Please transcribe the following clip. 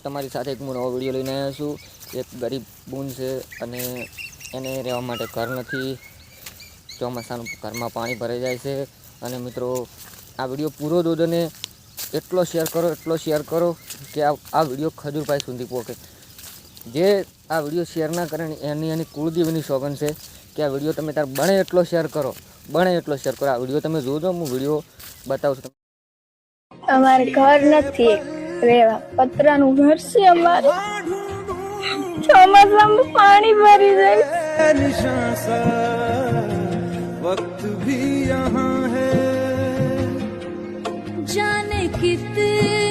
તમારી સાથે એક હું નવો વિડીયો લઈને આવ્યો છું। એક ગરીબ બૂન છે અને એને રહેવા માટે ઘર નથી। ચોમાસાનું ઘરમાં પાણી ભરાઈ જાય છે। અને મિત્રો આ વિડીયો પૂરો જોજો ને એટલો શેર કરો કે આ વિડીયો ખજૂરભાઈ સુધી પહોંચે। જે આ વિડીયો શેર ના કરે ને એની કુળદેવીની સોગંદ છે કે આ વિડીયો તમે તાર બને એટલો શેર કરો। આ વિડીયો તમે જોજો, હું વિડીયો બતાવું છું। અમારે ઘર નથી રેવા, પતરાનું ઘર છે અમારે। ચોમાસામાં પાણી ભરી જાય। वक्त भी यहाँ है, जाने कितने